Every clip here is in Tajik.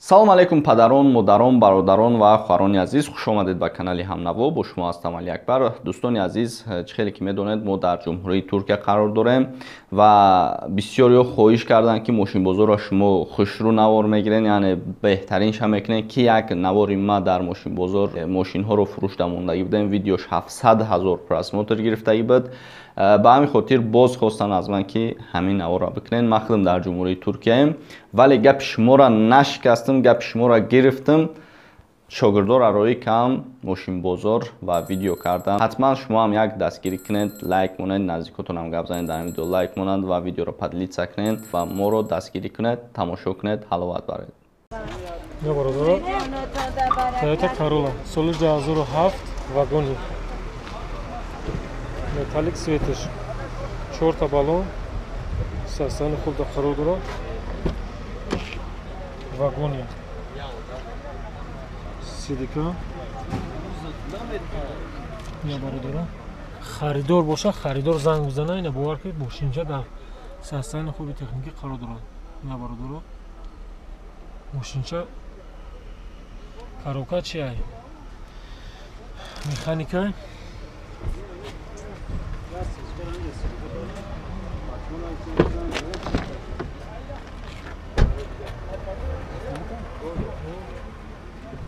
салом алейкум падарон, модарон, бародарон ва хоҳарони азиз, хуш омадед ба канали Ҳамнаво. Бо шумо ҳастам Али Акбар. Дӯстони азиз, хеле ки медонед, мо дар ҷумҳурии Туркия қарор дорем ва бисёриё хоҳиш карданд ки мошинбозорро шумо хушрӯ навор мегирен, яъне беҳтаринша мекунен ки як навори ма дар мошинбозор мошинҳоро фурӯшда мондагӣ будем. Видеош 700 000 просмотр гирифтагӣ буд. ба ҳамин хотир боз хостан аз ман ки ҳамин наворро бикунем. ман худам дар ҷумҳурии Туркияем, вале гапи шуморо нашикастам, гапи шуморо гирифтам. шогирдора рои кам мошинбозор ва видео кардам. ҳатман шумо ҳам як дастгирӣ кунед, лайк монед, наздикотонам гап занед дар видео лайк монанд ва видеоро подлица кунед ва моро дастгирӣ кунед, тамошо кунед, ҳаловат баред. Toyota Corolla соли 2007 вагони металлик светиш 4 та баллон состояние хуб қарор дорад. Вагони сидика я бародора харидор боша, харидор занг бизана, ина бовар ки мошинча дар состояние хуби техникӣ қарор дорад. Я бародора мошинча коробка чи ай механика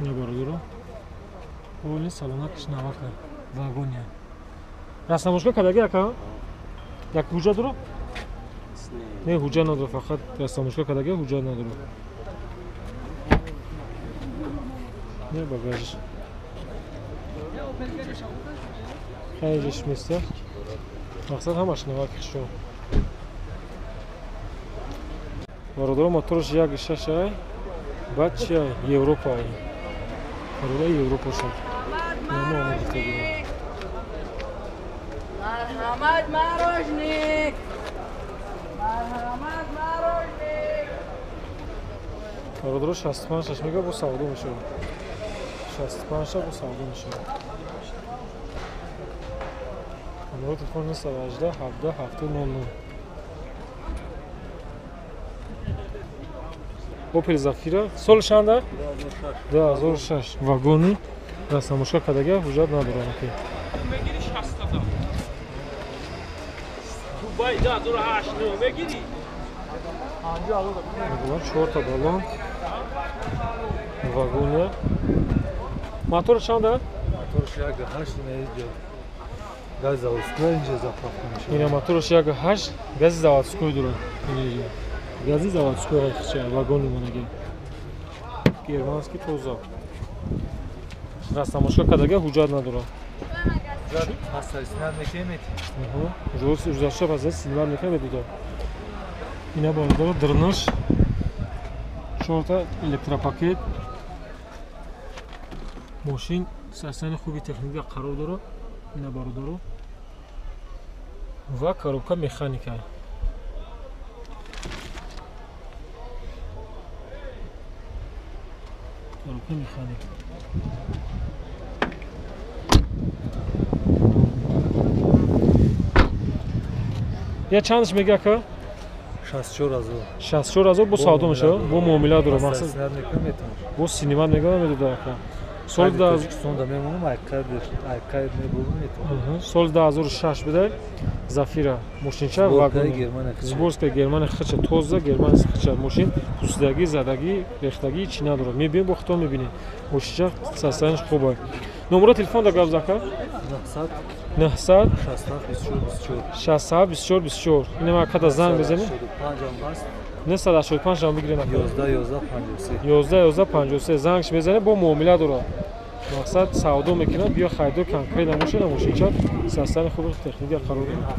не бародора оли салонакиш навака вагония расамошка кадаги ака як ҳуҷа дора не ҳуҷа надора, фақат расамошка кадаги ҳуҷа надора. Не багаж хайриш места мақсад ҳамаш навакишо бародора моторш 1.6 ай баъд чи ай Европа ай Corolla Европа шуд. Нама омадита бина марҳамат морожник марҳамат морожник бародора 65 мега бо савдо мешавад. 65 бо савдо мешавад. номери телефон 918 17 700. Opel Zafira сол шанда 2006 вагони расамошка кадаги ҳуҷҷат надорад. мегири 60 та Дубай да 289 мегири анҷа алода 4 та баллон вагония мотор чанда моторш 1.8 неҷа газ заводской инҷа заправка мешавад. ина моторш 1.8 гази заводской дорад. инҷа гази заводской хача вагони монага германский тоза расамошка кадаги ҳуҷҷат надорад. ҳастасинат мекунед ҷоз узашта база силвар мекунед дуда. ина бародора дирнаш 4 та электропакет мошин состояние хуби техника қарор дорад. ина бародора ва коробка механика коробка механика я чандш мега ка 64000 бо савдо мешавад. бо муомила дорад. мақсад бо синимат мега намедода ка соли 2006 буда Зафира мошинча вагони сборская Германия хача тоза Германия хача мошин пусдаги задаги рехтаги чи надорад. мебинед бо хито мебинед мошинча состояниш хуб. номери телефон да гап зака 900 60 24 24. ина ма када занг бизанед 985 ҷам бигирем 11 53 зангш мезанед бо муомила дорад. мақсад савдо мекунад биё хайдо конкрет намошина мошинча состояние хуби техника қарор дорад.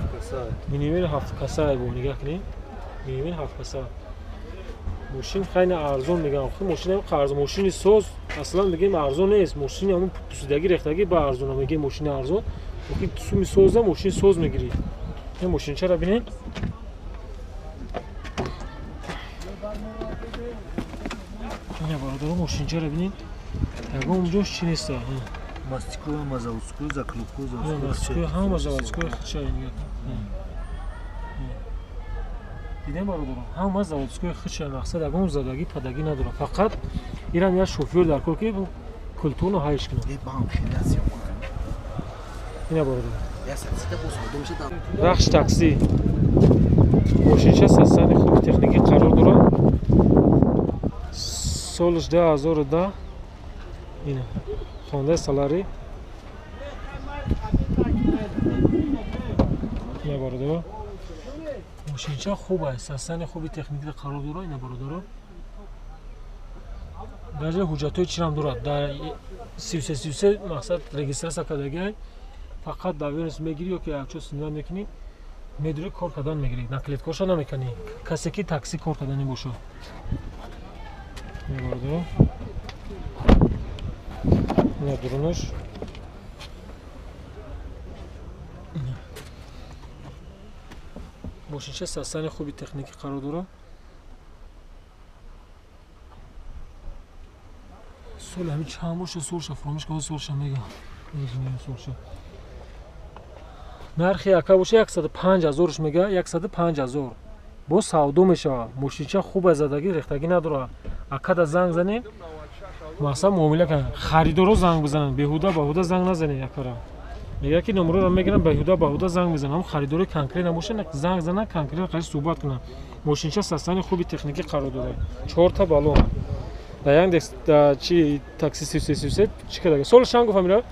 минимум 7 каса бо нигоҳ кунед. минимум 7 каса мошин хайна арзон мегам. худ мошин қарз мошини соз аслан мегем арзон нест. мошини ҳамон пусдаги рехтаги ба арзон мегем мошини арзон. ки суми соза мошин соз мегирид. ин мошинчаро бинед. ина бародора мошинчаро бинед. ягон ҷош чи неста. мастикова мазаводскую заклюпку мастикова ҳама заводскую хача دیدم برادرم همه заводскои хича мақсад агон задагӣ падагӣ надорад фақат ирам як шофёр дар кор ки културно ҳайш кунад ина бародарам рахш такси мошинчаст аз сани хуби техникӣ қарор дорад солиш 2010 ина хондаи салари ина бародарам мошинча хуб аст аз сани хуби техникӣ қарор дорад ина бародарам даҷа ҳуҷҷатҳои чирам дорад дар 33 мақсад регистрация кардагӣ фақат давёрнес мегирӣ ё ки якчо синва мекунӣ медури кор кардан мегирӣ наклеткоша намекунӣ касе ки такси кор кардани бошад мебародарам ина дурунош мошинча аз сани хуби техникӣ қарор дорад соли ҳамин чанд боша солша фаромӯш кардам солша мегам солша нархи яка боша 105000 мега 105000 бо савдо мешавад мошинча хуба задагӣ рехтагӣ надорад акада занг занем мақсад муомила кунем харидоро занг бизананд беҳуда занг назанем якара мега ки номероро мегирам беҳуда занг мезанам ҳам харидори конкрет набоша занг зананд конкрет қайс суҳбат кунам мошинча састани хуби техникӣ қарор дорад 4 та балон да яндекс да чи такси 33 чи кадага солиш чанд гуфтам ира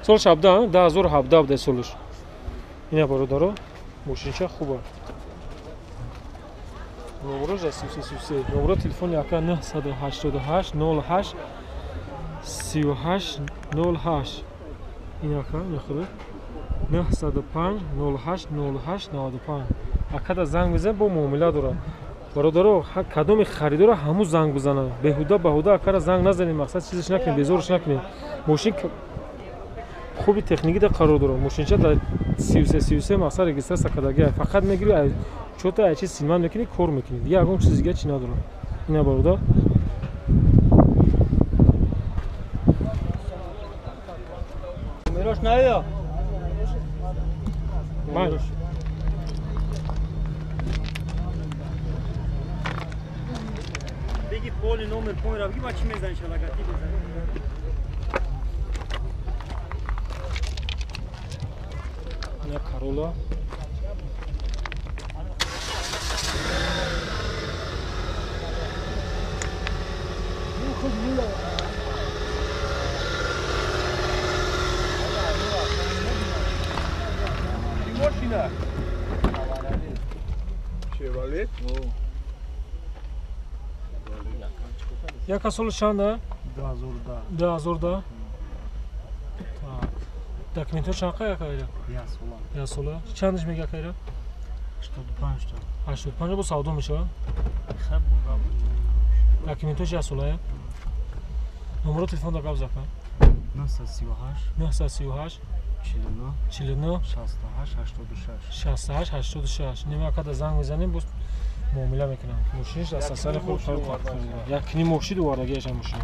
солиш 17 2017 буда солиш ина бародаро мошинча хуба номеро 33 номеро телефон яка 988 08 38 08 инака нахӯред 905 08 08 95 акада занг бизан бо муомила дорад бародаро кадоми харидора ҳамун занг бизананд беҳуда акара занг назанем мақсад чизиш накунем безориш накунем мошин хуби техникида қарор дорад мошинча дар 33 мақсад регистрация кардагӣ фақат мегири чота айчи синман мекунӣ кор мекунӣ дигар ягон чиз дига чи надорад ина бародар Мирош наё Мирош беги поли номер поинра беги ба чи мезани шалагати бизани ина Corolla машина Chevrolet? яка соли чанда 2010 документҳо чанд қа яка ира я сола чандиш мега ка ира 85 бо савдо мешавад документҳош я сола номеро телефон да гап зака 938 49 68 86 нема када занг мезанем боз муомила мекунам мошиниш дар сари худ якни мошин овардагиашам мошина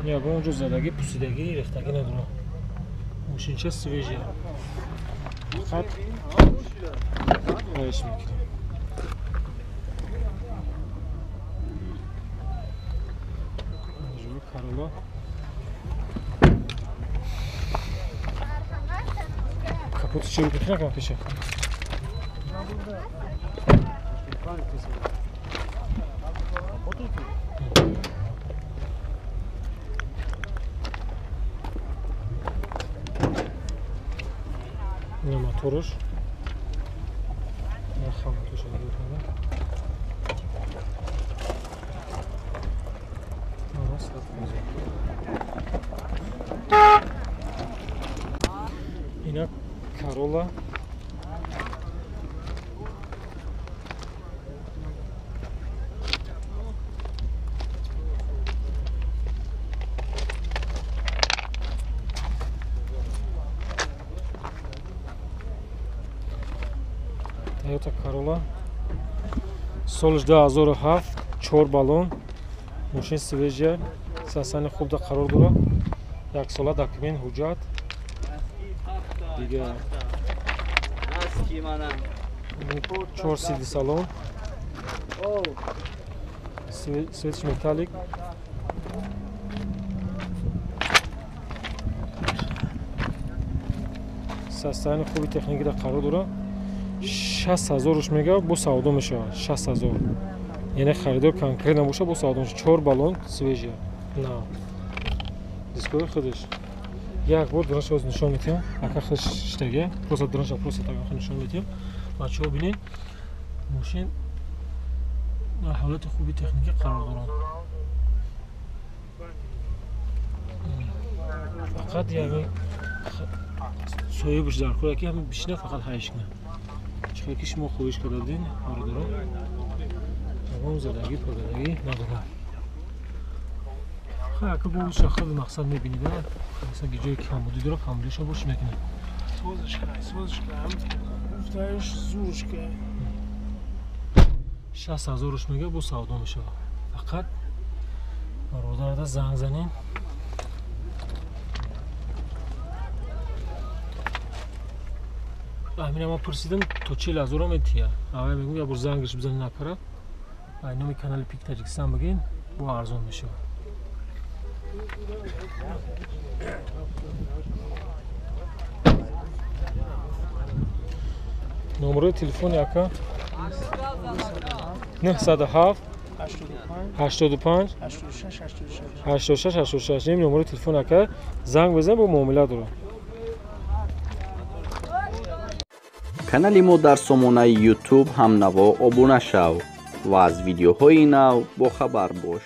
ягон онҷо задагӣ пусидагӣ рехтагӣ надорад мошинча свежия фақат ҳайш мекунем Corolla капоти чиро бикна кам пеша ина моторош хаматоша ина Corolla Toyota Corolla солиш 2007 4 балон мошин свежия сасани хубда қарор дорад як сола документ ҳуҷҷат дигар 4 CD салон. Светч металлик. Состояние خوبی تکنیکی در قرار داره. 60000 روش میگه با سودا میشه 60000 یعنی خریدار کنکریت نباشه با سودا میشه 4 بالون سویجه نه دیسکوی خودش یک بار درش از نشون میدم اگه خودش تگه پروسه درش پروسه تگه نشون میدم بچه‌ها ببینید ماشین در حالت خوبی تکنیکی قرار داره فقط یعنی سایه بش در خوره که همین بیشتر فقط هایش کنه چرا که شما خویش کردین آره دارم تمام زدگی پردگی ندارم خیلی که با شخص مقصد میبینید مثلا جای کمبودی داره کمبودیش رو باش میکنه سوزش کنم گفتهش زورش که 60000 روش میگه با سودا میشه فقط برادر دا زنگ زنین همین ما پرسیدم تو 40000 میتیه آقا میگم یا بر زنگش بزنین نکره اینو کانال پیک تاجیکستان بگین با ارزون میشه نمره تلفن یکا 907 85 86 این نمره تلفن یکا زنگ بزن با معامله داره канали мо дар сомонаи YouTube ҳамнаво обуна шав ва аз видеоҳои нав бохабар бош.